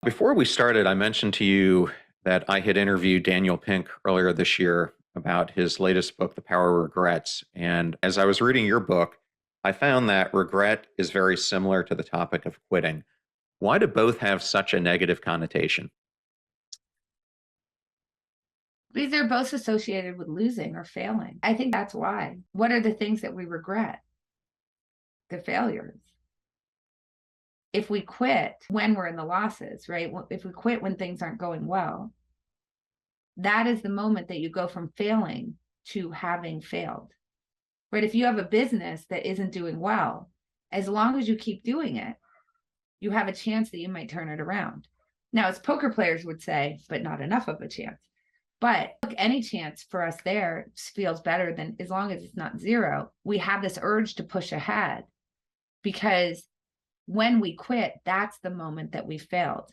Before we started, I mentioned to you that I had interviewed Daniel Pink earlier this year about his latest book, The Power of Regrets. And as I was reading your book, I found that regret is very similar to the topic of quitting. Why do both have such a negative connotation? Because they're both associated with losing or failing. I think that's why. What are the things that we regret? The failures. If we quit when we're in the losses, right? If we quit when things aren't going well, that is the moment that you go from failing to having failed, right? If you have a business that isn't doing well, as long as you keep doing it, you have a chance that you might turn it around. Now, as poker players would say, but not enough of a chance. But look, any chance for us there feels better than as long as it's not zero. We have this urge to push ahead because when we quit, that's the moment that we failed.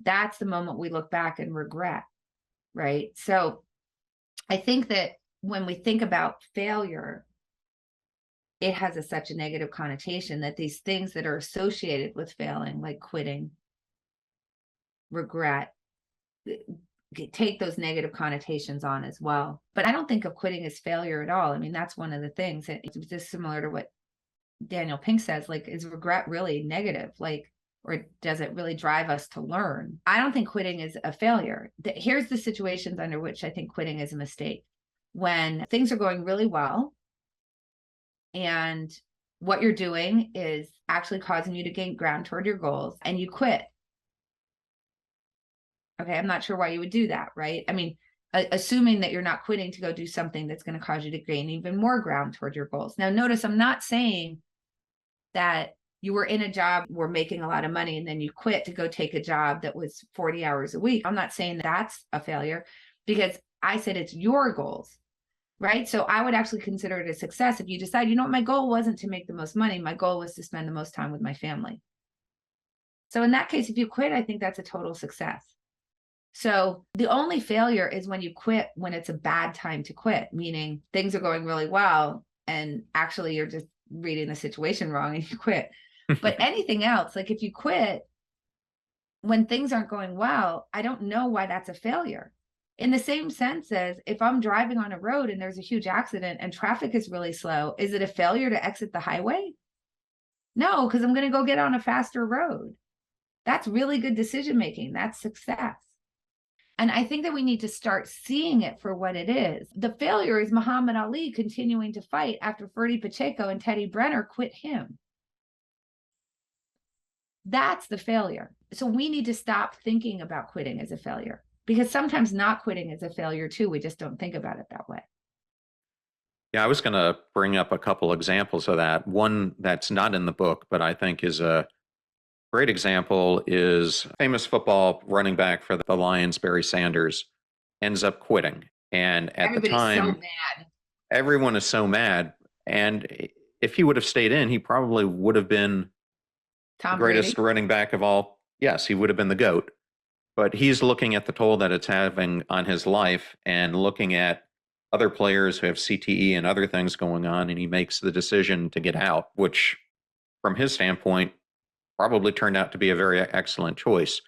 That's the moment we look back and regret, right? So I think that when we think about failure, it has such a negative connotation that these things that are associated with failing, like quitting, regret, take those negative connotations on as well. But I don't think of quitting as failure at all. I mean, that's one of the things that it's just similar to what Daniel Pink says, like, is regret really negative? Like, or does it really drive us to learn? I don't think quitting is a failure. Here's the situations under which I think quitting is a mistake. When things are going really well and what you're doing is actually causing you to gain ground toward your goals and you quit. Okay, I'm not sure why you would do that, right? I mean, assuming that you're not quitting to go do something that's going to cause you to gain even more ground toward your goals. Now, notice I'm not saying that you were in a job, were making a lot of money, and then you quit to go take a job that was 40 hours a week. I'm not saying that's a failure because I said it's your goals, right? So I would actually consider it a success if you decide, you know what, my goal wasn't to make the most money. My goal was to spend the most time with my family. So in that case, if you quit, I think that's a total success. So the only failure is when you quit when it's a bad time to quit, meaning things are going really well and actually you're just reading the situation wrong and you quit. But anything else, like if you quit when things aren't going well, I don't know why that's a failure. In the same sense as if I'm driving on a road and there's a huge accident and traffic is really slow, is it a failure to exit the highway? No, because I'm going to go get on a faster road. That's really good decision making. That's success. And I think that we need to start seeing it for what it is. The failure is Muhammad Ali continuing to fight after Ferdy Pacheco and Teddy Brenner quit him. That's the failure. So we need to stop thinking about quitting as a failure because sometimes not quitting is a failure too. We just don't think about it that way. Yeah, I was going to bring up a couple examples of that. One that's not in the book, but I think is a great example is famous football running back for the Lions, Barry Sanders, ends up quitting. And at the Everybody's so time, mad. everyone is so mad. And if he would have stayed in, he probably would have been the Tom greatest Brady. running back of all. Yes, he would have been the GOAT. But he's looking at the toll that it's having on his life and looking at other players who have CTE and other things going on. And he makes the decision to get out, which, from his standpoint, probably turned out to be a very excellent choice.